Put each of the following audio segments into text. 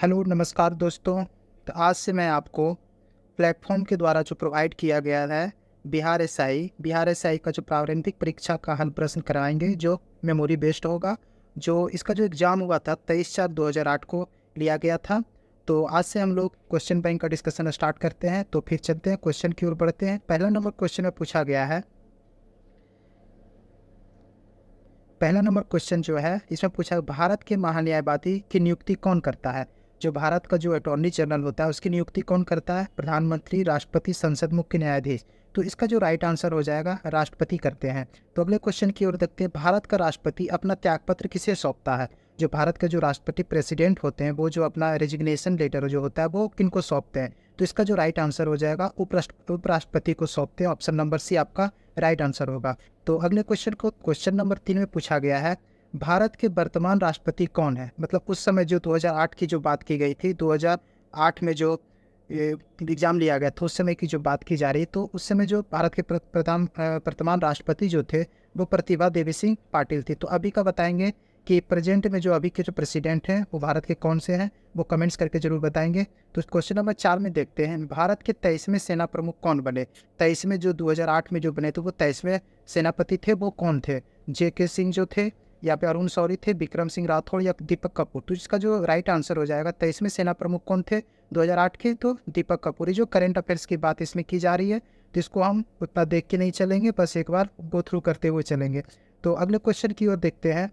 Hello नमस्कार दोस्तों। तो आज से मैं आपको प्लेटफॉर्म के द्वारा जो प्रोवाइड किया गया है बिहार एसआई का जो प्रारंभिक परीक्षा का हल प्रश्न कराएंगे जो मेमोरी बेस्ड होगा। जो इसका जो एग्ज़ाम हुआ था 23/4/2008 को लिया गया था। तो आज से हम लोग क्वेश्चन बैंक का डिस्कशन स्टार्ट करते हैं। तो फिर चलते हैं क्वेश्चन की ओर बढ़ते हैं। पहला नंबर क्वेश्चन में पूछा गया है। पहला नंबर क्वेश्चन जो है इसमें पूछा भारत के महान्यायवादी की नियुक्ति कौन करता है। जो भारत का जो अटॉर्नी जनरल होता है उसकी नियुक्ति कौन करता है। प्रधानमंत्री, राष्ट्रपति, संसद, मुख्य न्यायाधीश। तो इसका जो राइट आंसर हो जाएगा राष्ट्रपति करते हैं। तो अगले क्वेश्चन की ओर देखते हैं। भारत का राष्ट्रपति अपना त्यागपत्र किसे सौंपता है। जो भारत के जो राष्ट्रपति प्रेसिडेंट होते हैं वो जो अपना रेजिग्नेशन लेटर जो होता है वो किनको सौंपते हैं। तो इसका जो राइट आंसर हो जाएगा उपराष्ट्रपति को सौंपते हैं। ऑप्शन नंबर सी आपका राइट आंसर होगा। तो अगले क्वेश्चन नंबर 3 में पूछा गया है। भारत के वर्तमान राष्ट्रपति कौन है। मतलब उस समय जो 2008 की जो बात की गई थी, 2008 में जो एग्ज़ाम लिया गया था उस समय की जो बात की जा रही है। तो उस समय जो भारत के वर्तमान राष्ट्रपति जो थे वो प्रतिभा देवी सिंह पाटिल थी। तो अभी का बताएंगे कि प्रेजेंट में जो अभी के जो प्रेसिडेंट हैं वो भारत के कौन से हैं, वो कमेंट्स करके जरूर बताएंगे। तो क्वेश्चन नंबर 4 में देखते हैं। भारत के 23वें सेना प्रमुख कौन बने। 23वें जो 2008 में जो बने थे वो 23वें सेनापति थे, वो कौन थे। JK सिंह जो थे, या पे अरुण शौरी थे, विक्रम सिंह राठौड़ या दीपक कपूर। तो इसका जो राइट आंसर हो जाएगा 23वें सेना प्रमुख कौन थे 2008 के, तो दीपक कपूर। ये जो करंट अफेयर्स की बात इसमें की जा रही है तो इसको हम उतना देख के नहीं चलेंगे, बस एक बार गो थ्रू करते हुए चलेंगे। तो अगले क्वेश्चन की ओर देखते हैं।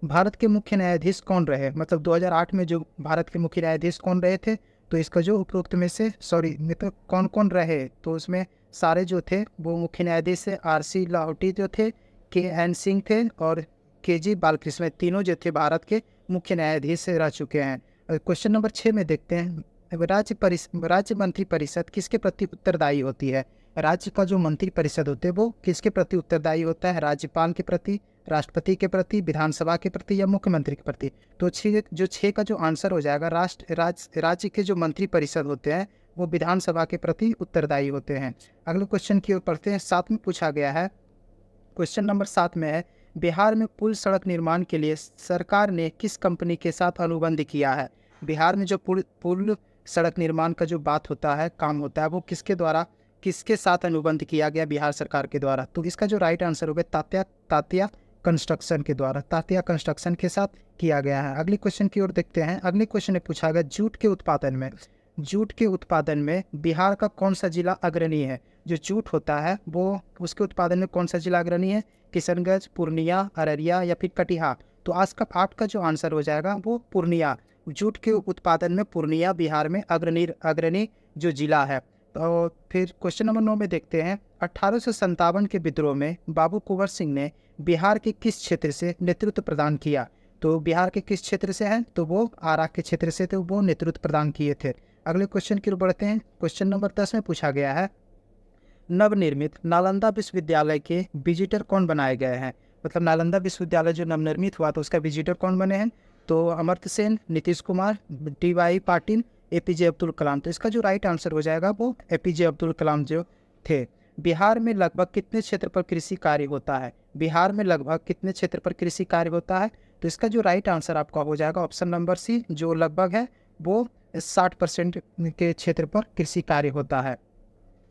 भारत के मुख्य न्यायाधीश कौन रहे। मतलब 2008 में जो भारत के मुख्य न्यायाधीश कौन रहे थे। तो इसका जो उपरोक्त में से मतलब कौन कौन रहे, तो उसमें सारे जो थे वो मुख्य न्यायाधीश से RC लाहौटी जो थे, KN सिंह थे और KG बालकृष्ण, तीनों जो थे भारत के मुख्य न्यायाधीश से रह चुके हैं। क्वेश्चन नंबर 6 में देखते हैं। राज्य मंत्री परिषद किसके प्रति उत्तरदायी होती है। राज्य का जो मंत्री परिषद होते हैं वो किसके प्रति उत्तरदायी होता है। राज्यपाल के प्रति, राष्ट्रपति के प्रति, विधानसभा के प्रति या मुख्यमंत्री के प्रति। तो छः का जो आंसर हो जाएगा राज्य के जो मंत्री परिषद होते हैं वो विधानसभा के प्रति उत्तरदायी होते हैं। अगले क्वेश्चन की ओर पढ़ते हैं। 7 में पूछा गया है। क्वेश्चन नंबर 7 में है। बिहार में पुल सड़क निर्माण के लिए सरकार ने किस कंपनी के साथ अनुबंध किया है। बिहार में जो पुल सड़क निर्माण का जो बात होता है, काम होता है, वो किसके साथ अनुबंध किया गया बिहार सरकार के द्वारा। तो इसका जो राइट आंसर होगा तात्या कंस्ट्रक्शन के द्वारा, तात्या कंस्ट्रक्शन के साथ किया गया है। अगले क्वेश्चन की ओर देखते हैं। अगले क्वेश्चन में पूछा गया जूट के उत्पादन में बिहार का कौन सा जिला अग्रणी है। जो जूट होता है वो उसके उत्पादन में कौन सा जिला अग्रणी है। किशनगंज, पूर्णिया, अररिया या फिर कटिहार। तो आज का पाठ का जो आंसर हो जाएगा वो पूर्णिया। जूट के उत्पादन में पूर्णिया बिहार में अग्रणी जो जिला है। तो फिर क्वेश्चन नंबर 9 में देखते हैं। 1857 के विद्रोह में बाबू कुंवर सिंह ने बिहार के किस क्षेत्र से नेतृत्व प्रदान किया। तो बिहार के किस क्षेत्र से हैं, तो वो आरा के क्षेत्र से थे, वो नेतृत्व प्रदान किए थे। अगले क्वेश्चन की ओर बढ़ते हैं। क्वेश्चन नंबर 10 में पूछा गया है। नवनिर्मित नालंदा विश्वविद्यालय के विजिटर कौन बनाए गए हैं। मतलब नालंदा विश्वविद्यालय जो नवनिर्मित हुआ तो उसका विजिटर कौन बने हैं। तो अमर्त्य सेन, नीतीश कुमार, DY पाटिल, APJ अब्दुल कलाम। तो इसका जो राइट आंसर हो जाएगा वो APJ अब्दुल कलाम जो थे। बिहार में लगभग कितने क्षेत्र पर कृषि कार्य होता है। बिहार में लगभग कितने क्षेत्र पर कृषि कार्य होता है। तो इसका जो राइट आंसर आपका हो जाएगा ऑप्शन नंबर सी, जो लगभग है वो 60% के क्षेत्र पर कृषि कार्य होता है।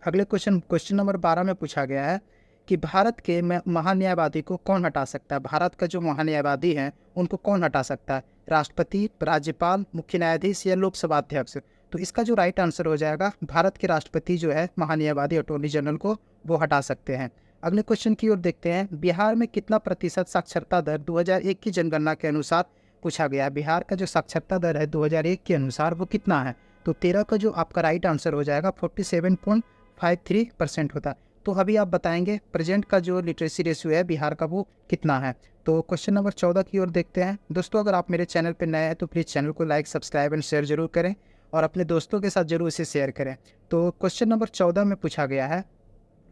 अगले क्वेश्चन नंबर 12 में पूछा गया है कि भारत के महान्यायवादी को कौन हटा सकता है। भारत का जो महान्यायवादी हैं उनको कौन हटा सकता है। राष्ट्रपति, राज्यपाल, मुख्य न्यायाधीश या लोकसभा अध्यक्ष। तो इसका जो राइट आंसर हो जाएगा भारत के राष्ट्रपति जो है महान्यायवादी अटॉर्नी जनरल को वो हटा सकते हैं। अगले क्वेश्चन की ओर देखते हैं। बिहार में कितना प्रतिशत साक्षरता दर 2001 की जनगणना के अनुसार पूछा गया है। बिहार का जो साक्षरता दर है 2001 के अनुसार वो कितना है। तो 13 का जो आपका राइट आंसर हो जाएगा 47.53% होता है। तो अभी आप बताएंगे प्रेजेंट का जो लिटरेसी रेशियो है बिहार का वो कितना है। तो क्वेश्चन नंबर 14 की ओर देखते हैं। दोस्तों अगर आप मेरे चैनल पर नए हैं तो प्लीज़ चैनल को लाइक, सब्सक्राइब एंड शेयर जरूर करें और अपने दोस्तों के साथ जरूर इसे शेयर करें। तो क्वेश्चन नंबर 14 में पूछा गया है।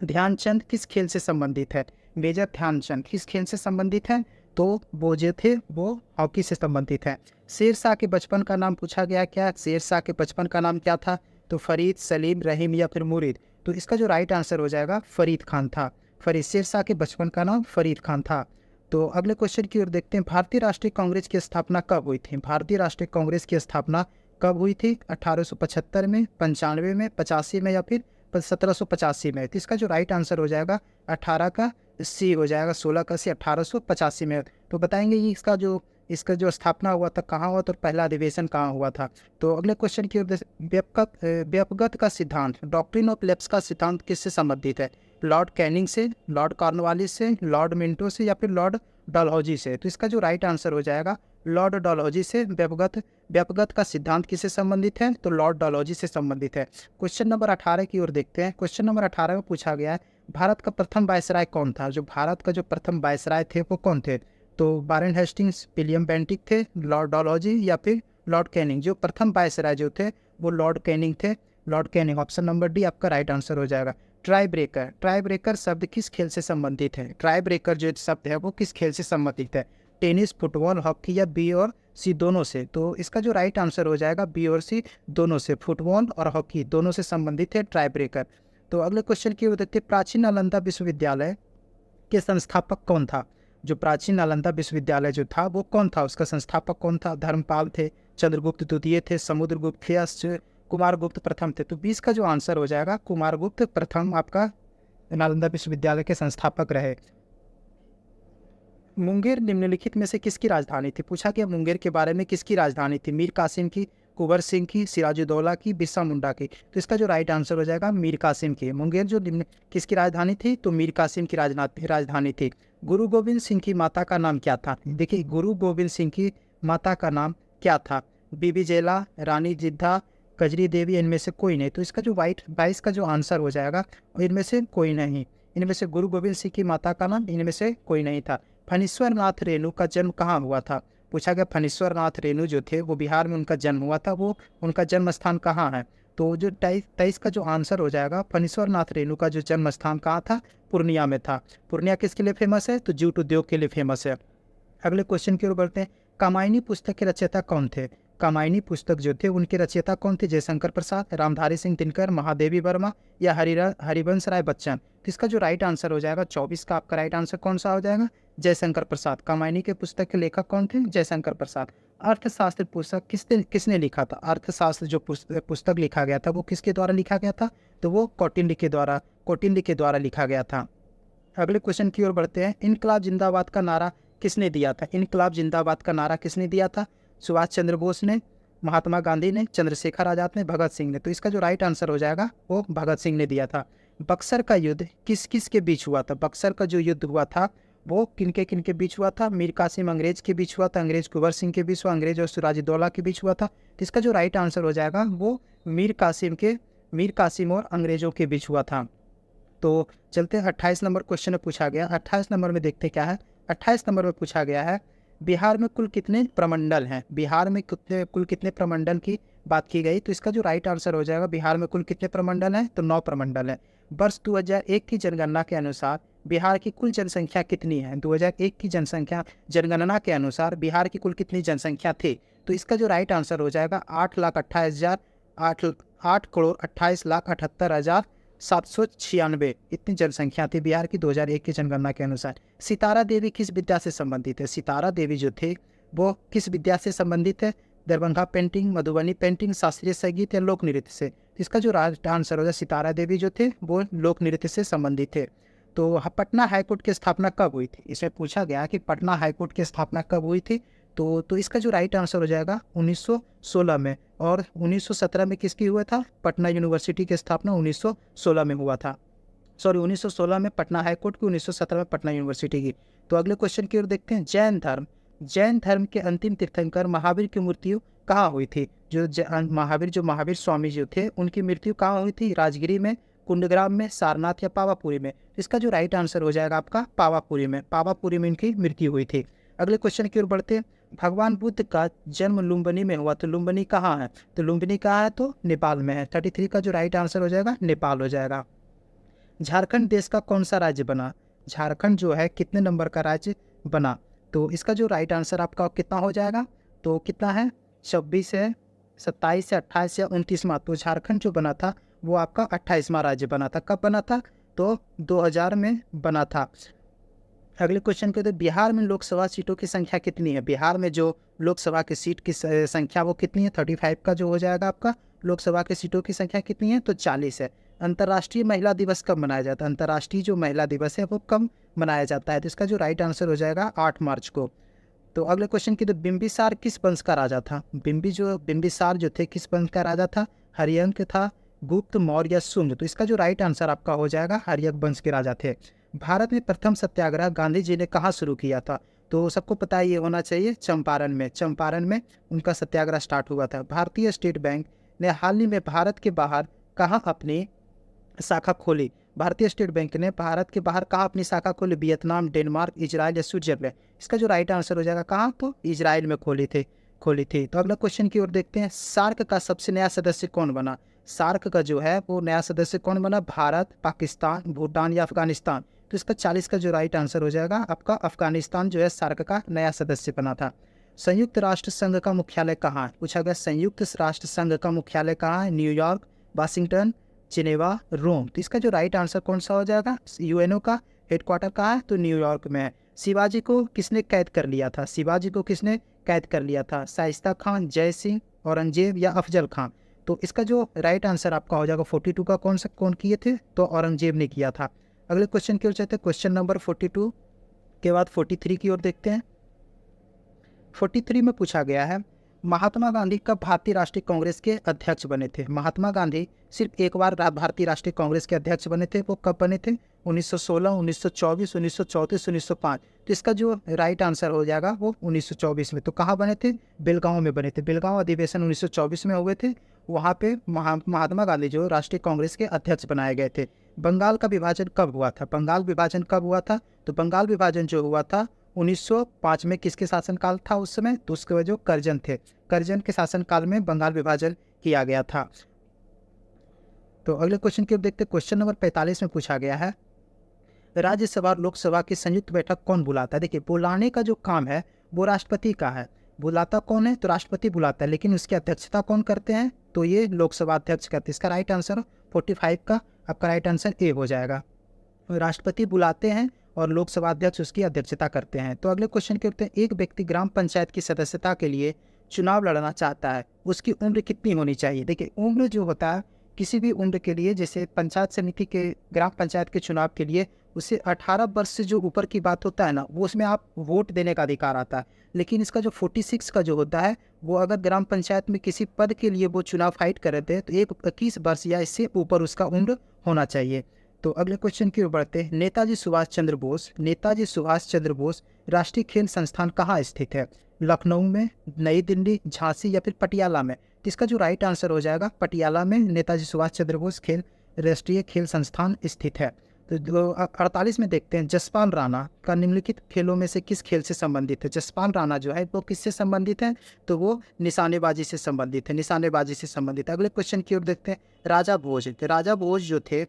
ध्यानचंद किस खेल से संबंधित है। मेजर ध्यानचंद किस खेल से संबंधित है। तो वो जो थे वो हॉकी से संबंधित है। शेरशाह के बचपन का नाम पूछा गया क्या। शेरशाह के बचपन का नाम क्या था। तो फरीद, सलीम, रहीम या फिर मुरीद। तो इसका जो राइट आंसर हो जाएगा फरीद खान था। शेरशाह के बचपन का नाम फरीद खान था। तो अगले क्वेश्चन की ओर देखते हैं, भारतीय राष्ट्रीय कांग्रेस की स्थापना कब हुई थी? भारतीय राष्ट्रीय कांग्रेस की स्थापना कब हुई थी? 1875 में, 95 में, 85 में या फिर 1785 में? तो इसका जो राइट आंसर हो जाएगा 18 का सी हो जाएगा, 16 का सी 1885 में। तो बताएंगे ये इसका जो स्थापना हुआ था कहाँ हुआ था और पहला अधिवेशन कहाँ हुआ था। तो अगले क्वेश्चन की ओर व्यपगत का सिद्धांत, डॉक्ट्रिन ऑफ लैप्स का सिद्धांत किससे संबंधित है? लॉर्ड कैनिंग से, लॉर्ड कॉर्नवालिस से, लॉर्ड मिंटो से या फिर लॉर्ड डलहौजी से? तो इसका जो राइट आंसर हो जाएगा लॉर्ड डलहौजी से। व्यपगत का सिद्धांत किससे संबंधित है? तो लॉर्ड डलहौजी से संबंधित है। क्वेश्चन नंबर 18 की ओर देखते हैं। क्वेश्चन नंबर 18 में पूछा गया है, भारत का प्रथम वायसराय कौन था? जो भारत का जो प्रथम वायसराय थे वो कौन थे? तो वारेन हेस्टिंग्स, विलियम बेंटिक थे, लॉर्ड डलहौजी या फिर लॉर्ड कैनिंग? जो प्रथम वायसराय जो थे वो लॉर्ड कैनिंग थे, Lord Canning. Option number D आपका राइट आंसर हो जाएगा। ट्राई ब्रेकर, ट्राई ब्रेकर शब्द किस खेल से संबंधित है? ट्राई ब्रेकर जो शब्द है वो किस खेल से संबंधित है? टेनिस, फुटबॉल, हॉकी या बी और सी दोनों से? तो इसका जो राइट आंसर हो जाएगा बी और सी दोनों से, फुटबॉल और हॉकी दोनों से संबंधित है ट्राई ब्रेकर। तो अगले क्वेश्चन की ओर देखते हैं, प्राचीन नालंदा विश्वविद्यालय के संस्थापक कौन था? जो प्राचीन नालंदा विश्वविद्यालय जो था वो कौन था? उसका संस्थापक कौन था? धर्मपाल थे, चंद्रगुप्त द्वितीय थे, समुद्रगुप्त थे या कुमारगुप्त प्रथम थे? तो 20 का जो आंसर हो जाएगा कुमारगुप्त प्रथम आपका नालंदा विश्वविद्यालय के संस्थापक रहे। मुंगेर निम्नलिखित में से किसकी राजधानी थी? पूछा गया मुंगेर के बारे में, किसकी राजधानी थी? मीर कासिम की, कुंवर सिंह की, सिराजुद्दौला की, बिरसा मुंडा की? तो इसका जो राइट आंसर हो जाएगा मीर कासिम की। मुंगेर जो किसकी राजधानी थी? तो मीर कासिम की राजधानी थी। गुरु गोविंद सिंह की माता का नाम क्या था? देखिए गुरु गोविंद सिंह की माता का नाम क्या था? बीबी जेला, रानी जिद्दा, कजरी देवी, इनमें से कोई नहीं? तो इसका जो 22 का जो आंसर हो जाएगा इनमें से कोई नहीं। इनमें से गुरु गोविंद सिंह की माता का नाम इनमें से कोई नहीं था। फणीश्वर नाथ रेणु का जन्म कहाँ हुआ था? पूछा गया फणीश्वर नाथ रेणु जो थे वो बिहार में उनका जन्म हुआ था, वो उनका जन्म स्थान कहाँ है? तो जो 23 का जो आंसर हो जाएगा, फणीश्वर नाथ रेणु का जो जन्म स्थान कहाँ था? पूर्णिया में था। पूर्णिया किसके लिए फेमस है? तो जूट उद्योग के लिए फेमस है। अगले क्वेश्चन की ओर बढ़ते हैं, कामायनी पुस्तक के रचयिता कौन थे? कामायनी पुस्तक जो थे उनके रचयिता कौन थे? जयशंकर प्रसाद, रामधारी सिंह दिनकर, महादेवी वर्मा या हरिवंश राय बच्चन? तो इसका जो राइट आंसर हो जाएगा 24 का आपका राइट आंसर कौन सा हो जाएगा? जयशंकर प्रसाद। कामायनी के पुस्तक के लेखक कौन थे? जयशंकर प्रसाद। अर्थशास्त्र पुस्तक किसने लिखा था? अर्थशास्त्र जो पुस्तक लिखा गया था वो किसके द्वारा लिखा गया था? तो वो कौटिल्य के द्वारा लिखा गया था। अगले क्वेश्चन की ओर बढ़ते हैं, इनकलाब जिंदाबाद का नारा किसने दिया था? इनकलाब जिंदाबाद का नारा किसने दिया था? सुभाष चंद्र बोस ने, महात्मा गांधी ने, चंद्रशेखर आजाद ने, भगत सिंह ने? तो इसका जो राइट आंसर हो जाएगा वो भगत सिंह ने दिया था। बक्सर का युद्ध किस किस के बीच हुआ था? बक्सर का जो युद्ध हुआ था वो किनके बीच हुआ था? मीर कासिम अंग्रेज के बीच हुआ था, अंग्रेज कुंवर सिंह के बीच हुआ, अंग्रेज और सिराजुद्दौला के बीच हुआ था। तो इसका जो राइट आंसर हो जाएगा वो मीर कासिम और अंग्रेजों के बीच हुआ था। तो चलते हैं 28 नंबर क्वेश्चन में पूछा गया। 28 नंबर में देखते क्या है। 28 नंबर में पूछा गया है, बिहार में कुल कितने प्रमंडल हैं? बिहार में कुल कितने प्रमंडल की बात की गई? तो इसका जो राइट आंसर हो जाएगा, बिहार में कुल कितने प्रमंडल हैं? तो 9 प्रमंडल हैं। वर्ष 2001 की जनगणना के अनुसार बिहार की कुल जनसंख्या कितनी है? 2001 की जनगणना के अनुसार बिहार की कुल कितनी जनसंख्या थी? तो इसका जो राइट आंसर हो जाएगा 8,28,78,78,796 इतनी जनसंख्या थी बिहार की 2001 की जनगणना के अनुसार। सितारा देवी किस विद्या से संबंधित है? सितारा देवी जो थे वो किस विद्या से संबंधित है? दरभंगा पेंटिंग, मधुबनी पेंटिंग, शास्त्रीय संगीत या लोक नृत्य से? इसका जो राइट आंसर हो जाए, सितारा देवी जो थे वो लोक नृत्य से संबंधित थे। तो पटना हाईकोर्ट की स्थापना कब हुई थी? इसमें पूछा गया कि पटना हाईकोर्ट की स्थापना कब हुई थी? तो इसका जो राइट आंसर हो जाएगा 1916 में। और 1917 में किसकी हुआ था? पटना यूनिवर्सिटी की स्थापना 1916 में हुआ था। 1916 में पटना हाईकोर्ट की, 1917 में पटना यूनिवर्सिटी की। तो अगले क्वेश्चन की ओर देखते हैं, जैन धर्म के अंतिम तीर्थंकर महावीर की मृत्यु कहाँ हुई थी? जो महावीर स्वामी जी थे उनकी मृत्यु कहाँ हुई थी? राजगिरी में, कुंडग्राम में, सारनाथ या पावापुरी में? इसका जो राइट आंसर हो जाएगा आपका पावापुरी में इनकी मृत्यु हुई थी। अगले क्वेश्चन की ओर बढ़ते हैं, भगवान बुद्ध का जन्म लुम्बिनी में हुआ, तो लुम्बिनी कहाँ है? तो लुम्बिनी कहाँ है? तो नेपाल में है। 33 का जो राइट आंसर हो जाएगा नेपाल हो जाएगा। झारखंड देश का कौन सा राज्य बना? झारखंड जो है कितने नंबर का राज्य बना? तो इसका जो राइट आंसर आपका कितना हो जाएगा? तो कितना है? 26 है, 27 है, 28 या 29वां? तो झारखंड जो बना था वो आपका 28वां राज्य बना था। कब बना था? तो 2000 में बना था। अगले क्वेश्चन पे, तो बिहार में लोकसभा सीटों की संख्या कितनी है? बिहार में जो लोकसभा की सीट की संख्या वो कितनी है? 35 का जो हो जाएगा आपका लोकसभा की सीटों की संख्या कितनी है? तो 40 है। अंतर्राष्ट्रीय महिला दिवस कब मनाया जाता है? अंतर्राष्ट्रीय जो महिला दिवस है वो कब मनाया जाता है? तो इसका जो राइट आंसर हो जाएगा 8 मार्च को। तो अगले क्वेश्चन की, तो बिंबिसार किस वंश का राजा था? बिंबिसार जो थे किस वंश का राजा था? हर्यंक था, गुप्त, मौर्य या शुंग? तो इसका जो राइट आंसर आपका हो जाएगा हर्यक वंश के राजा थे। भारत में प्रथम सत्याग्रह गांधी जी ने कहाँ शुरू किया था? तो सबको पता है ये होना चाहिए, चंपारण में उनका सत्याग्रह स्टार्ट हुआ था। भारतीय स्टेट बैंक ने हाल ही में भारत के बाहर कहाँ अपनी शाखा खोली? भारतीय स्टेट बैंक ने भारत के बाहर कहाँ अपनी शाखा खोली? वियतनाम, डेनमार्क, इजराइल या स्विट्जरलैंड? इसका जो राइट आंसर हो जाएगा कहाँ? तो इजराइल में खोली थी। तो अगला क्वेश्चन की ओर देखते हैं, सार्क का सबसे नया सदस्य कौन बना? सार्क का जो है वो नया सदस्य कौन बना? भारत, पाकिस्तान, भूटान या अफगानिस्तान? तो इसका 40 का जो राइट आंसर हो जाएगा आपका अफगानिस्तान जो है सार्क का नया सदस्य बना था। संयुक्त राष्ट्र संघ का मुख्यालय कहाँ है? पूछा गया संयुक्त राष्ट्र संघ का मुख्यालय कहाँ है? न्यूयॉर्क, वाशिंगटन, जिनेवा, रोम? तो इसका जो राइट आंसर कौन सा हो जाएगा? यूएनओ का हेडक्वार्टर कहाँ है? तो न्यूयॉर्क में है। शिवाजी को किसने कैद कर लिया था? शिवाजी को किसने कैद कर लिया था? शाइस्ता खान, जय सिंह, औरंगजेब या अफजल खान? तो इसका जो राइट आंसर आपका हो जाएगा 42 का कौन किए थे? तो औरंगजेब ने किया था। अगले क्वेश्चन की ओर चलते हैं। क्वेश्चन नंबर 42 के बाद 43 की ओर देखते हैं। 43 में पूछा गया है, महात्मा गांधी कब भारतीय राष्ट्रीय कांग्रेस के अध्यक्ष बने थे? महात्मा गांधी सिर्फ एक बार भारतीय राष्ट्रीय कांग्रेस के अध्यक्ष बने थे, वो कब बने थे? 1916, 1924, 1934, 1905? तो इसका जो राइट आंसर हो जाएगा वो 1924 में। तो कहाँ बने थे? बेलगांव में बने थे। बेलगांव अधिवेशन 1924 में हुए थे। वहाँ पे महात्मा गांधी जो राष्ट्रीय कांग्रेस के अध्यक्ष बनाए गए थे। बंगाल का विभाजन कब हुआ था? बंगाल विभाजन कब हुआ था? तो बंगाल विभाजन जो हुआ था 1905 में। किसके शासनकाल था उस समय? तो उसके जो करजन थे, करजन के शासनकाल में बंगाल विभाजन किया गया था। तो अगले क्वेश्चन की ओर देखते हैं। क्वेश्चन नंबर 45 में पूछा गया है, राज्यसभा और लोकसभा की संयुक्त बैठक कौन बुलाता है? देखिए, बुलाने का जो काम है वो राष्ट्रपति का है। बुलाता कौन है? तो राष्ट्रपति बुलाता है, लेकिन उसकी अध्यक्षता कौन करते हैं? तो ये लोकसभा अध्यक्ष करते हैं। इसका राइट आंसर 45 का आपका राइट आंसर ए हो जाएगा। राष्ट्रपति बुलाते हैं और लोकसभा अध्यक्ष उसकी अध्यक्षता करते हैं। तो अगले क्वेश्चन के उत्तर, एक व्यक्ति ग्राम पंचायत की सदस्यता के लिए चुनाव लड़ना चाहता है, उसकी उम्र कितनी होनी चाहिए? देखिए, उम्र जो होता है किसी भी उम्र के लिए, जैसे पंचायत समिति के ग्राम पंचायत के चुनाव के लिए उसे 18 वर्ष से जो ऊपर की बात होता है ना, वो उसमें आप वोट देने का अधिकार आता है। लेकिन इसका जो 46 का जो होता है, वो अगर ग्राम पंचायत में किसी पद के लिए वो चुनाव फाइट कर रहे थे तो 21 वर्ष या इससे ऊपर उसका उम्र होना चाहिए। तो अगले क्वेश्चन की ओर बढ़ते हैं। नेताजी सुभाष चंद्र बोस राष्ट्रीय खेल संस्थान कहाँ स्थित है? लखनऊ में, नई दिल्ली, झांसी या फिर पटियाला में? तो इसका जो राइट आंसर हो जाएगा पटियाला में नेताजी सुभाष चंद्र बोस राष्ट्रीय खेल संस्थान स्थित है। तो 48 में देखते हैं, जसपाल राणा का निम्नलिखित खेलों में से किस खेल से संबंधित है? जसपाल राणा जो है वो किससे संबंधित है? तो वो निशानेबाजी से संबंधित है। अगले क्वेश्चन की ओर देखते हैं। राजा भोज जो थे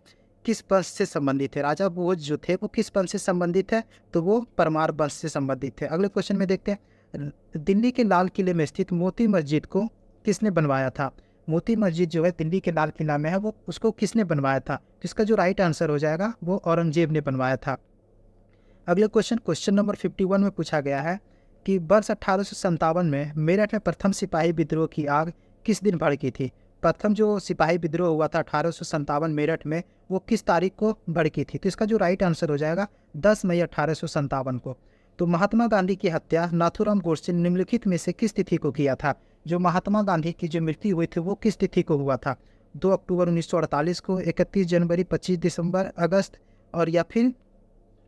किस वंश से संबंधित है? राजा भोज जो थे वो किस वंश से संबंधित है? तो वो परमार वंश से संबंधित है। अगले क्वेश्चन में देखते हैं, दिल्ली के लाल किले में स्थित मोती मस्जिद को किसने बनवाया था? मोती मस्जिद जो है दिल्ली के लाल किला में है, वो उसको किसने बनवाया था? जिसका जो राइट आंसर हो जाएगा वो औरंगजेब ने बनवाया था। अगले क्वेश्चन नंबर 51 में पूछा गया है कि वर्ष 1857 में मेरठ में प्रथम सिपाही विद्रोह की आग किस दिन भड़की थी? प्रथम जो सिपाही विद्रोह हुआ था 1857 मेरठ में, वो किस तारीख को भड़की थी? तो इसका जो राइट आंसर हो जाएगा 10 मई 1857 को। तो महात्मा गांधी की हत्या नाथूराम गोडसे ने निम्नलिखित में से किस तिथि को किया था? जो महात्मा गांधी की जो मृत्यु हुई थी वो किस तिथि को हुआ था? 2 अक्टूबर 1948 को, 31 जनवरी, 25 दिसंबर, अगस्त और या फिर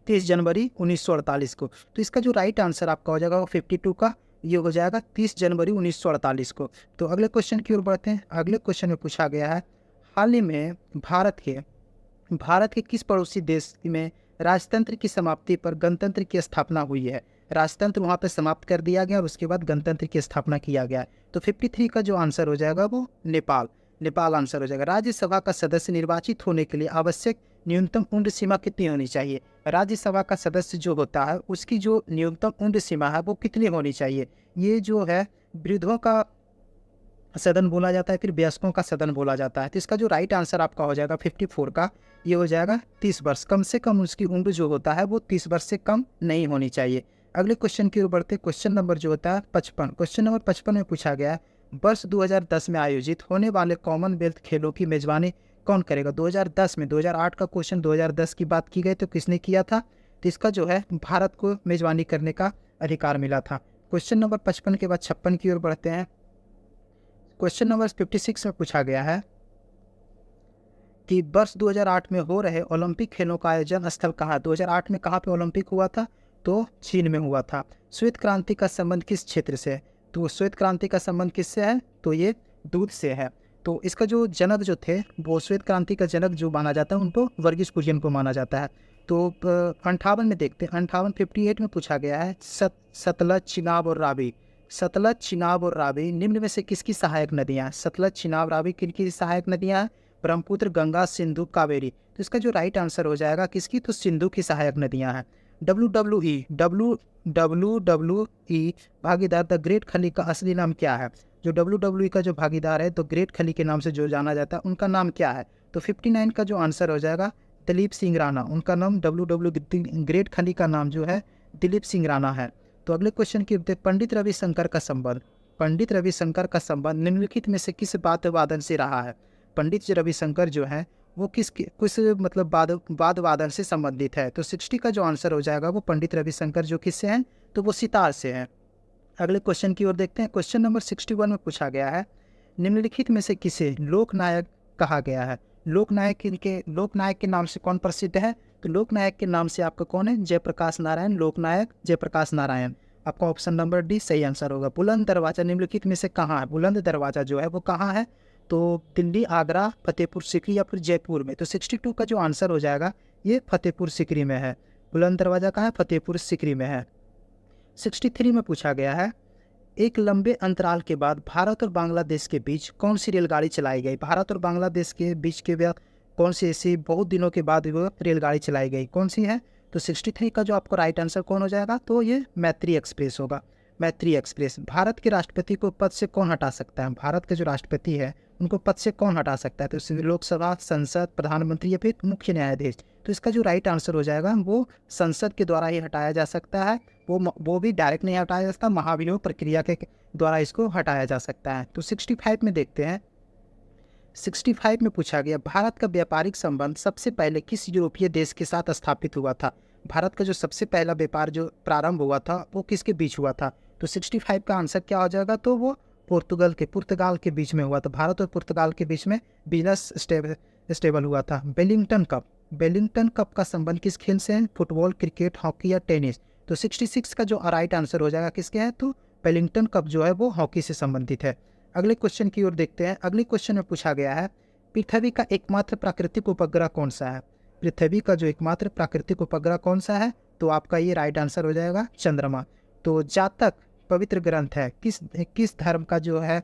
30 जनवरी 1948 को? तो इसका जो राइट आंसर आपका हो जाएगा वो 52 का ये हो जाएगा 30 जनवरी 1948 को। तो अगले क्वेश्चन की ओर बढ़ते हैं। अगले क्वेश्चन में पूछा गया है, हाल ही में भारत के किस पड़ोसी देश में राजतंत्र की समाप्ति पर गणतंत्र की स्थापना हुई है? राजतंत्र वहाँ पर समाप्त कर दिया गया और उसके बाद गणतंत्र की स्थापना किया गया। तो 53 का जो आंसर हो जाएगा वो नेपाल आंसर हो जाएगा। राज्यसभा का सदस्य निर्वाचित होने के लिए आवश्यक न्यूनतम उम्र सीमा कितनी होनी चाहिए? राज्यसभा का सदस्य जो होता है उसकी जो न्यूनतम उम्र सीमा है वो कितनी होनी चाहिए? ये जो है वृद्धों का सदन बोला जाता है, फिर वयस्कों का सदन बोला जाता है। तो इसका जो राइट आंसर आपका हो जाएगा 54 का, ये हो जाएगा 30 वर्ष। कम से कम उसकी उम्र जो होता है वो 30 वर्ष से कम नहीं होनी चाहिए। अगले क्वेश्चन की ओर बढ़ते, क्वेश्चन नंबर जो होता है 55। क्वेश्चन नंबर 55 में पूछा गया है, वर्ष 2010 में आयोजित होने वाले कॉमनवेल्थ खेलों की मेजबानी कौन करेगा? 2010 में, 2008 का क्वेश्चन 2010 की बात की गई तो किसने किया था? तो इसका जो है भारत को मेजबानी करने का अधिकार मिला था। क्वेश्चन नंबर 55 के बाद 56 की ओर बढ़ते हैं। क्वेश्चन नंबर 56 में पूछा गया है कि वर्ष 2008 में हो रहे ओलंपिक खेलों का आयोजन स्थल कहाँ? 2008 में कहाँ पे ओलंपिक हुआ था? तो चीन में हुआ था। श्वेत क्रांति का संबंध किस क्षेत्र से है? तो श्वेत क्रांति का संबंध किससे है? तो ये दूध से है। तो इसका जो जनक जो थे, वो श्वेत क्रांति का जनक जो माना जाता है उनको वर्गीज कुरियन को माना जाता है। तो 58 में देखते हैं, 58 में पूछा गया है, सतलज, चिनाब और रावी। सतलज, चिनाब और रावी निम्न में से किसकी सहायक नदियाँ हैं? सतलज, चिनाब, रावी किनकी सहायक नदियाँ हैं? ब्रह्मपुत्र, गंगा, सिंधु, कावेरी। तो इसका जो राइट आंसर हो जाएगा किसकी? तो सिंधु की सहायक नदियाँ हैं। WWE भागीदार द ग्रेट खली का असली नाम क्या है? जो WWE का जो भागीदार है तो ग्रेट खली के नाम से जो जाना जाता है, उनका नाम क्या है? तो 59 का जो आंसर हो जाएगा दिलीप सिंह राणा। उनका नाम ग्रेट खली का नाम जो है दिलीप सिंह राणा है। तो अगले क्वेश्चन की पंडित रविशंकर का संबंध, पंडित रविशंकर का संबंध निम्नलिखित में से किस वाद्य वादन से रहा है? पंडित रविशंकर जो है वो किस मतलब वाद्य वादन से संबंधित है? तो 60 का जो आंसर हो जाएगा वो पंडित रविशंकर जो किससे हैं? तो वो सितार से हैं। अगले क्वेश्चन की ओर देखते हैं। क्वेश्चन नंबर 61 में पूछा गया है, निम्नलिखित में से किसे लोकनायक कहा गया है? लोकनायक के नाम से कौन प्रसिद्ध है? तो लोकनायक के नाम से आपका कौन है? जयप्रकाश नारायण। लोकनायक जयप्रकाश नारायण। आपका ऑप्शन नंबर डी सही आंसर होगा। बुलंद दरवाजा निम्नलिखित में से कहाँ है? बुलंद दरवाजा जो है वो कहाँ है? तो दिल्ली, आगरा, फतेहपुर सीकरी या फिर जयपुर में। तो 62 का जो आंसर हो जाएगा ये फतेहपुर सीकरी में है। बुलंद दरवाजा कहाँ है? फतेहपुर सीकरी में है। 63 में पूछा गया है, एक लंबे अंतराल के बाद भारत और बांग्लादेश के बीच कौन सी रेलगाड़ी चलाई गई? भारत और बांग्लादेश के बीच के बाद कौन सी ऐसी बहुत दिनों के बाद वो रेलगाड़ी चलाई गई, कौन सी है? तो 63 का जो आपको राइट आंसर कौन हो जाएगा? तो ये मैत्री एक्सप्रेस होगा। मैत्री एक्सप्रेस। भारत के राष्ट्रपति को पद से कौन हटा सकता है? भारत के जो राष्ट्रपति है उनको पद से कौन हटा सकता है? तो लोकसभा, संसद, प्रधानमंत्री या फिर मुख्य न्यायाधीश। तो इसका जो राइट आंसर हो जाएगा वो संसद के द्वारा ही हटाया जा सकता है। वो भी डायरेक्ट नहीं हटाया जा सकता, महाभियोग प्रक्रिया के द्वारा इसको हटाया जा सकता है। तो 65 में देखते हैं। 65 में पूछा गया, भारत का व्यापारिक संबंध सबसे पहले किस यूरोपीय देश के साथ स्थापित हुआ था? भारत का जो सबसे पहला व्यापार जो प्रारंभ हुआ था वो किसके बीच हुआ था? तो 65 का आंसर क्या हो जाएगा? तो वो पुर्तगाल के बीच में हुआ था। भारत और पुर्तगाल के बीच में बिजनेस स्टेबल हुआ था। वेलिंगटन कप का संबंध किस खेल से है? फुटबॉल, क्रिकेट, हॉकी या टेनिस। तो 66 का जो राइट आंसर हो जाएगा किसके है? तो वेलिंगटन कप जो है वो हॉकी से संबंधित है। अगले क्वेश्चन की ओर देखते हैं। अगले क्वेश्चन में पूछा गया है, पृथ्वी का एकमात्र प्राकृतिक उपग्रह कौन सा है? पृथ्वी का जो एकमात्र प्राकृतिक उपग्रह कौन सा है? तो आपका ये राइट आंसर हो जाएगा चंद्रमा। तो जातक पवित्र ग्रंथ है किस धर्म का जो है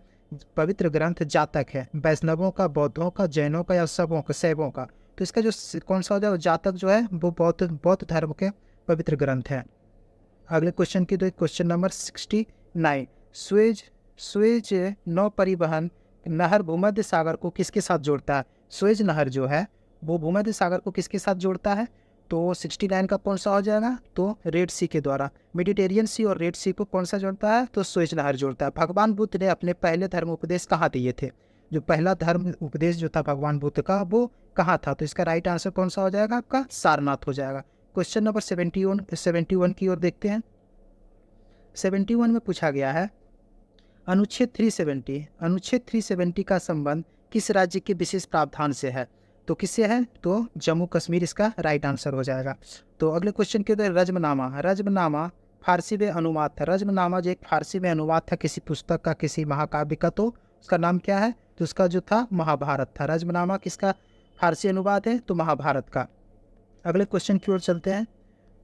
पवित्र ग्रंथ जातक है? वैष्णवों का, बौद्धों का, जैनों का या शैवों का? तो इसका जो कौन सा हो जाएगा? जातक जो है वो बौद्ध धर्म के पवित्र ग्रंथ है। अगले क्वेश्चन की तो क्वेश्चन नंबर 69, स्वेज नौ परिवहन नहर भूमध्य सागर को किसके साथ जोड़ता है? स्वेज नहर जो है वो भूमध्य सागर को किसके साथ जोड़ता है? तो 69 का कौन सा हो जाएगा? तो रेड सी के द्वारा। मेडिटेरियन सी और रेड सी को कौन सा जोड़ता है? तो स्वेज नहर जोड़ता है। भगवान बुद्ध ने अपने पहले धर्म उपदेश कहाँ दिए थे? जो पहला धर्म उपदेश जो था भगवान बुद्ध का वो कहाँ था? तो इसका राइट आंसर कौन सा हो जाएगा? आपका सारनाथ हो जाएगा। क्वेश्चन नंबर 71 की ओर देखते हैं। 71 में पूछा गया है, अनुच्छेद 370 का संबंध किस राज्य के विशेष प्रावधान से है? तो किससे है? तो जम्मू कश्मीर इसका राइट आंसर हो जाएगा। तो अगले क्वेश्चन के अंदर रजमनामा फारसी में अनुवाद था। रजमनामा जो एक फारसी में अनुवाद था किसी पुस्तक का, किसी महाकाव्य का, तो उसका नाम क्या है? तो उसका जो था महाभारत था। रजमनामा किसका फारसी अनुवाद है? तो महाभारत का। अगले क्वेश्चन की ओर चलते हैं।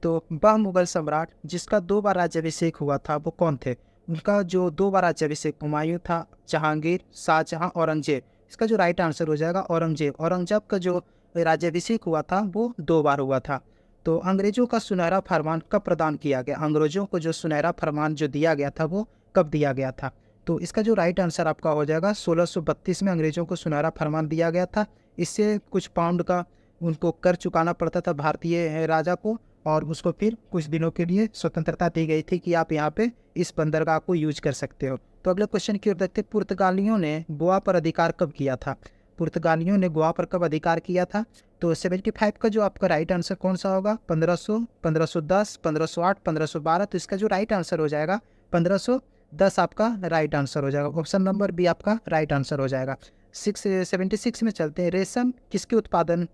तो वह मुगल सम्राट जिसका 2 बार राज्याभिषेक हुआ था वो कौन थे? उनका जो 2 बार राज्याभिषेक, हुमायूं था, जहांगीर, शाहजहां, औरंगजेब। इसका जो राइट आंसर हो जाएगा औरंगजेब का जो राज्याभिषेक हुआ था वो 2 बार हुआ था। तो अंग्रेजों का सुनहरा फरमान कब प्रदान किया गया? अंग्रेजों को जो सुनहरा फरमान जो दिया गया था वो कब दिया गया था? तो इसका जो राइट आंसर आपका हो जाएगा 1632 में अंग्रेजों को सुनहरा फरमान दिया गया था। इससे कुछ पाउंड का उनको कर चुकाना पड़ता था भारतीय राजा को, और उसको फिर कुछ दिनों के लिए स्वतंत्रता दी गई थी कि आप यहाँ पे इस बंदरगाह को यूज कर सकते हो। तो अगले क्वेश्चन की ओर देखते हैं, पुर्तगालियों ने गोवा पर अधिकार कब किया था? पुर्तगालियों ने गोवा पर कब अधिकार किया था? तो 75 का जो आपका राइट आंसर कौन सा होगा? 1500, 1510, 1508, 1512। तो इसका जो राइट आंसर हो जाएगा 1510 आपका राइट आंसर हो जाएगा। ऑप्शन नंबर बी आपका राइट आंसर हो जाएगा। 76 में चलते हैं। रेशम किसके उत्पादन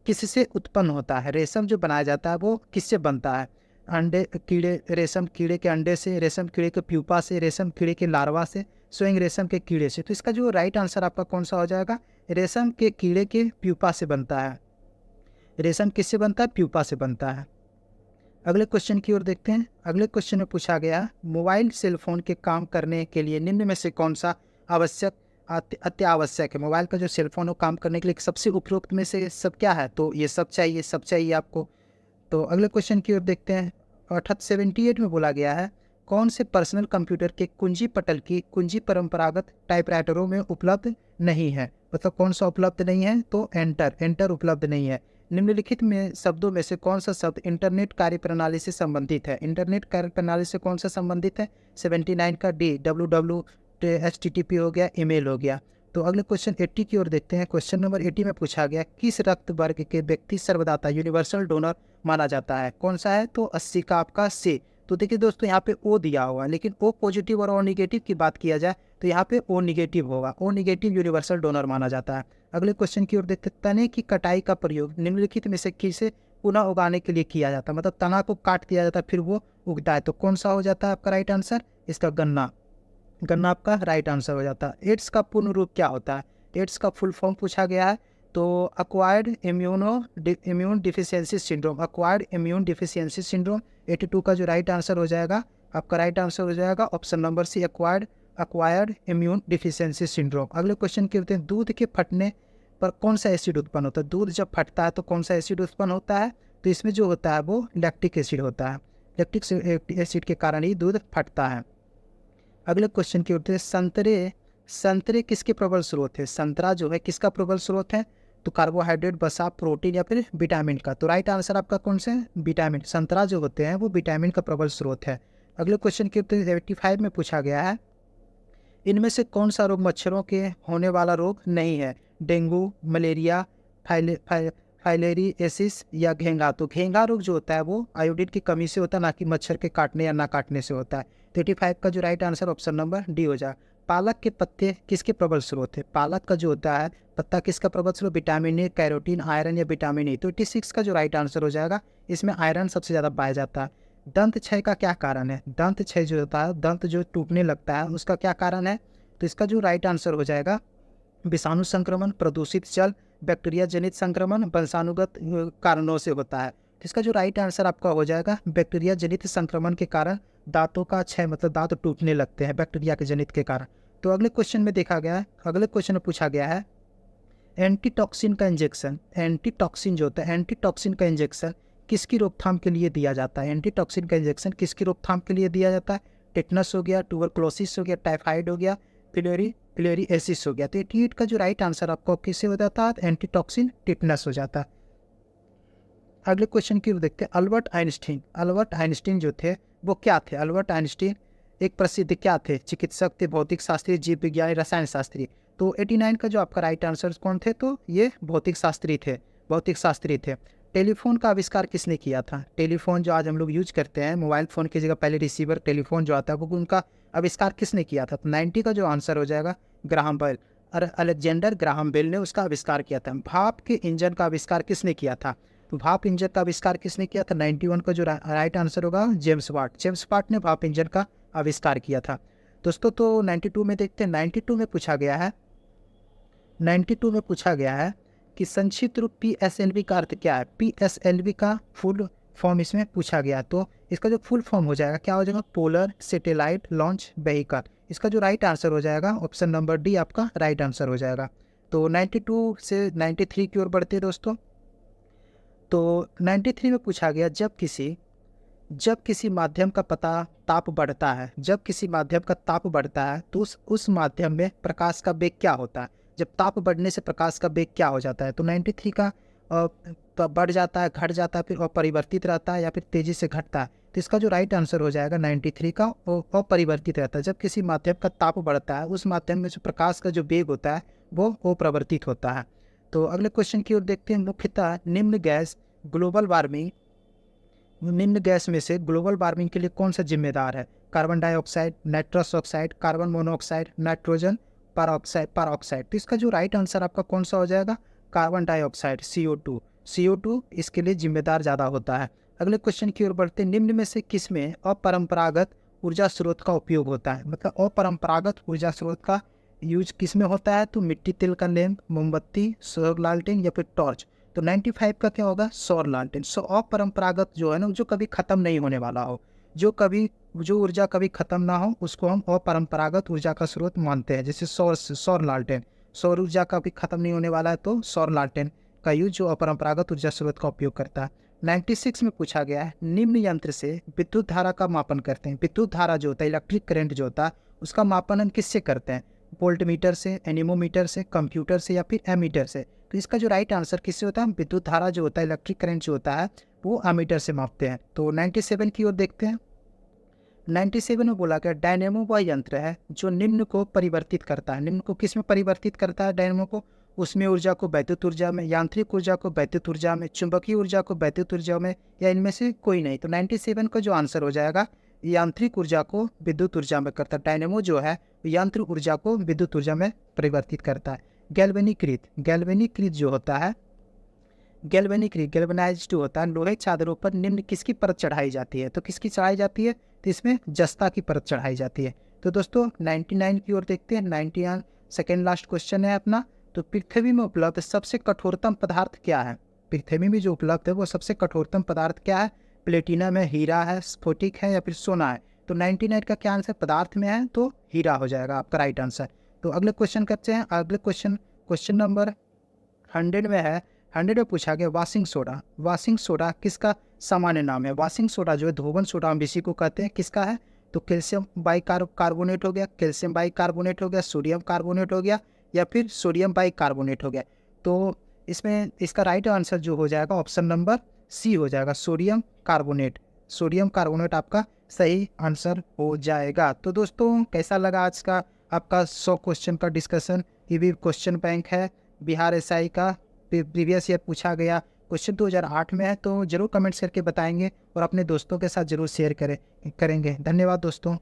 किससे उत्पन्न होता है? रेशम जो बनाया जाता है वो किससे बनता है? अंडे कीड़े, रेशम कीड़े के अंडे से, रेशम कीड़े के प्यूपा से, रेशम कीड़े के लार्वा से, स्वयं रेशम के कीड़े से। तो इसका जो राइट आंसर आपका कौन सा हो जाएगा? रेशम के कीड़े के प्यूपा से बनता है। रेशम किससे बनता है? प्यूपा से बनता है। अगले क्वेश्चन की ओर देखते हैं। अगले क्वेश्चन में पूछा गया, मोबाइल सेल फोन के काम करने के लिए निम्न में से कौन सा आवश्यक अत्यावश्यक है? मोबाइल का जो सेल फोन हो काम करने के लिए सबसे उपयुक्त में से सब क्या है? तो ये सब चाहिए आपको। तो अगले क्वेश्चन की ओर देखते हैं। 78 में बोला गया है, कौन से पर्सनल कंप्यूटर के कुंजी पटल की कुंजी परंपरागत टाइपराइटरों में उपलब्ध नहीं है? मतलब कौन सा उपलब्ध नहीं है? तो एंटर उपलब्ध नहीं है। निम्नलिखित में शब्दों में से कौन सा शब्द इंटरनेट कार्यप्रणाली से संबंधित है? इंटरनेट कार्यप्रणाली से कौन सा संबंधित है? 79 का डी, www, HTTP हो गया, ईमेल हो गया। तो अगले क्वेश्चन 80 की ओर देखते हैं। क्वेश्चन नंबर 80 में पूछा गया, किस रक्त वर्ग के व्यक्ति सर्वदाता यूनिवर्सल डोनर माना जाता है? कौन सा है? तो 80 का आपका सी। तो देखिए दोस्तों, यहाँ पे ओ दिया हुआ है, लेकिन ओ पॉजिटिव और ओ निगेटिव की बात किया जाए तो यहाँ पे ओ निगेटिव होगा। ओ निगेटिव यूनिवर्सल डोनर माना जाता है। अगले क्वेश्चन की ओर देखते हैं। तने की कटाई का प्रयोग निम्नलिखित में से किसे पुनः उगाने के लिए किया जाता है? मतलब तना को काट दिया जाता है फिर वो उगता है। तो कौन सा हो जाता है आपका राइट आंसर? इसका गन्ना आपका राइट आंसर हो जाता है। एड्स का पूर्ण रूप क्या होता है? एड्स का फुल फॉर्म पूछा गया है। तो acquired immune deficiency syndrome, acquired immune deficiency syndrome. 82 का जो राइट आंसर हो जाएगा आपका राइट आंसर हो जाएगा option number C, acquired immune deficiency syndrome. अगले क्वेश्चन के होते हैं, दूध के फटने पर कौन सा एसिड उत्पन्न होता है? दूध जब फटता है तो कौन सा एसिड उत्पन्न होता है? तो इसमें जो होता है वो लैक्टिक एसिड होता है। लैक्टिक एसिड के कारण ही दूध फटता है। अगले क्वेश्चन की होते हैं, संतरे किसके प्रबल स्रोत है? संतरा जो है किसका प्रबल स्रोत है? तो कार्बोहाइड्रेट, वसा, प्रोटीन या फिर विटामिन का। तो राइट आंसर आपका कौन सा है? विटामिन। संतरा जो होते हैं वो विटामिन का प्रबल स्रोत है। अगले क्वेश्चन की होते हैं, 85 में पूछा गया है, इनमें से कौन सा रोग मच्छरों के होने वाला रोग नहीं है? डेंगू, मलेरिया, फाइलेरियासिस या घेंघा। तो घेंघा रोग जो होता है वो आयोडीन की कमी से होता है, ना कि मच्छर के काटने या ना काटने से होता है। 85 का जो right answer option number D हो जाए। पालक के पत्ते किसके प्रबल स्रोत है? पालक का जो होता है पत्ता किसका प्रबल स्रोत? विटामिन ए, कैरोटीन, आयरन या विटामिन ए। तो 86 का जो राइट आंसर हो जाएगा, इसमें आयरन सबसे ज़्यादा पाया जाता है। दंत क्षय का क्या कारण है? दंत क्षय जो होता है, दंत जो टूटने लगता है, उसका क्या कारण है? तो इसका जो राइट आंसर हो जाएगा, विषाणु संक्रमण, प्रदूषित जल, बैक्टीरिया जनित संक्रमण, वंशानुगत कारणों से होता है। तो इसका जो राइट आंसर आपका हो जाएगा, बैक्टीरिया जनित संक्रमण के कारण दांतों का क्षय, मतलब दांत टूटने लगते हैं बैक्टीरिया के जनित के कारण। तो अगले क्वेश्चन में देखा गया है, अगले क्वेश्चन में पूछा गया है, एंटीटॉक्सिन का इंजेक्शन, एंटीटॉक्सिन जो होता है, एंटीटॉक्सिन का इंजेक्शन किसकी रोकथाम के लिए दिया जाता है? एंटीटॉक्सिन का इंजेक्शन किसकी रोकथाम के लिए दिया जाता है? टेटनस हो गया, ट्यूबरक्लोसिस हो गया, टाइफाइड हो गया, फिलेरियासिस हो गया। तो 88 का जो राइट आंसर आपको किससे हो जाता है? एंटीटॉक्सिन टिटनस हो जाता है। अगले क्वेश्चन की देखते हैं, अल्बर्ट आइंस्टीन जो थे वो क्या थे? अल्बर्ट आइंस्टीन एक प्रसिद्ध क्या थे? चिकित्सक थे, भौतिक शास्त्री, जीव विज्ञानी, रसायन शास्त्री। तो 89 का जो आपका राइट आंसर कौन थे? तो ये भौतिक शास्त्री थे। टेलीफोन का आविष्कार किसने किया था? टेलीफोन जो आज हम लोग यूज करते हैं, मोबाइल फ़ोन की जगह पहले रिसीवर टेलीफोन जो आता है वो उनका आविष्कार किसने किया था? तो 90 का जो आंसर हो जाएगा ग्राहम बेल, और अलेक्जेंडर ग्राहम बेल ने उसका आविष्कार किया था। भाप के इंजन का आविष्कार किसने किया था? तो भाप इंजन का आविष्कार किसने किया था? 91 का जो राइट आंसर होगा जेम्स वाट ने भाप इंजन का आविष्कार किया था। दोस्तों तो 92 में देखते हैं। 92 में पूछा गया है कि संक्षिप्त रूप PSLV का अर्थ क्या है? PSLV का फुल फॉर्म इसमें पूछा गया। तो इसका जो फुल फॉर्म हो जाएगा क्या हो जाएगा? Polar satellite launch vehicle. इसका जो राइट आंसर हो जाएगा ऑप्शन नंबर डी आपका राइट आंसर हो जाएगा। तो 92 से 93 की ओर बढ़ते हैं दोस्तों। तो 93 में पूछा गया, जब किसी जब किसी माध्यम का ताप बढ़ता है, जब किसी माध्यम का ताप बढ़ता है तो उस माध्यम में प्रकाश का वेग क्या होता है? जब ताप बढ़ने से प्रकाश का वेग क्या हो जाता है? तो 93 का बढ़ जाता है, घट जाता है, फिर अपरिवर्तित रहता है या फिर तेजी से घटता है। तो इसका जो राइट आंसर हो जाएगा 93 का, वो अपरिवर्तित रहता है। जब किसी माध्यम का ताप बढ़ता है उस माध्यम में जो प्रकाश का जो वेग होता है वो अपरिवर्तित होता है। तो अगले क्वेश्चन की ओर देखते हैं। मुख्यतः निम्न गैस में से ग्लोबल वार्मिंग के लिए कौन सा जिम्मेदार है? Carbon dioxide, nitrous oxide, carbon monoxide, nitrogen peroxide. तो इसका जो राइट आंसर आपका कौन सा हो जाएगा? कार्बन डाइऑक्साइड, CO2 इसके लिए जिम्मेदार ज़्यादा होता है। अगले क्वेश्चन की ओर बढ़ते हैं। निम्न में से किस में अपरंपरागत ऊर्जा स्रोत का उपयोग होता है? मतलब अपरंपरागत ऊर्जा स्रोत का यूज किस में होता है? तो मिट्टी तेल का लैंप, मोमबत्ती, सौर लालटेन या फिर टॉर्च। तो 95 का क्या होगा? सौर लालटेन। अपरंपरागत जो है ना, जो कभी खत्म नहीं होने वाला हो, जो ऊर्जा कभी खत्म ना हो, उसको हम अपरंपरागत ऊर्जा का स्रोत मानते हैं। जैसे सौर लालटेन, सौर ऊर्जा कभी खत्म नहीं होने वाला है तो सौर लालटेन का यूज जो अपरंपरागत ऊर्जा स्रोत का उपयोग करता है। 96 में पूछा गया है, निम्न यंत्र से विद्युत धारा का मापन करते हैं। विद्युत धारा जो होता है, इलेक्ट्रिक करंट जो होता है, उसका मापन हम किससे करते हैं? वोल्टमीटर से, एनीमोमीटर से, कंप्यूटर से या फिर एमीटर से। तो इसका जो राइट आंसर किससे होता है? विद्युत धारा जो होता है, इलेक्ट्रिक करंट जो होता है, वो एमीटर से मापते हैं। तो 97 की ओर देखते हैं। 97 में बोला गया, डायनेमो वह यंत्र है जो निम्न को परिवर्तित करता है। निम्न को किस में परिवर्तित करता है? डायनेमो को, उसमें ऊर्जा को वैद्युत ऊर्जा में, यांत्रिक ऊर्जा को वैद्युत ऊर्जा में, चुंबकीय ऊर्जा को वैद्युत ऊर्जा में, या इनमें से कोई नहीं। तो 97 का जो आंसर हो जाएगा, यांत्रिक ऊर्जा को विद्युत ऊर्जा में करता है। डायनेमो जो है यांत्रिक ऊर्जा को विद्युत ऊर्जा में परिवर्तित करता है। गैल्वेनीकृत जो होता है, गैल्वेनाइज्ड होता है। लोहे चादरों पर निम्न किसकी परत चढ़ाई जाती है? तो किसकी चढ़ाई जाती है? तो इसमें जस्ता की परत चढ़ाई जाती है। तो दोस्तों 99 की ओर देखते हैं। 91 सेकेंड लास्ट क्वेश्चन है अपना। तो पृथ्वी में उपलब्ध सबसे कठोरतम पदार्थ क्या है? पृथ्वी में जो उपलब्ध है वो सबसे कठोरतम पदार्थ क्या है? प्लेटिनम है, हीरा है, स्फटिक है या फिर सोना है। तो 99 का क्या आंसर पदार्थ में है? तो हीरा हो जाएगा आपका राइट आंसर। तो अगले क्वेश्चन करते हैं। अगले क्वेश्चन नंबर 100 में है। 100 में पूछा गया, वाशिंग सोडा किसका सामान्य नाम है? वाशिंग सोडा जो है, धोवन सोडा हम इसी को कहते हैं, किसका है? तो कैल्शियम कार्बोनेट हो गया, कैल्शियम बाइकार्बोनेट हो गया, सोडियम कार्बोनेट हो गया या फिर सोडियम बाइकार्बोनेट हो गया। तो इसमें इसका राइट आंसर जो हो जाएगा ऑप्शन नंबर सी हो जाएगा, सोडियम कार्बोनेट आपका सही आंसर हो जाएगा। तो दोस्तों कैसा लगा आज का आपका 100 क्वेश्चन का डिस्कशन? ये भी क्वेश्चन बैंक है, बिहार एसआई का प्रीवियस ईयर पूछा गया क्वेश्चन 2008 में है। तो जरूर कमेंट्स करके बताएंगे और अपने दोस्तों के साथ जरूर शेयर करेंगे। धन्यवाद दोस्तों।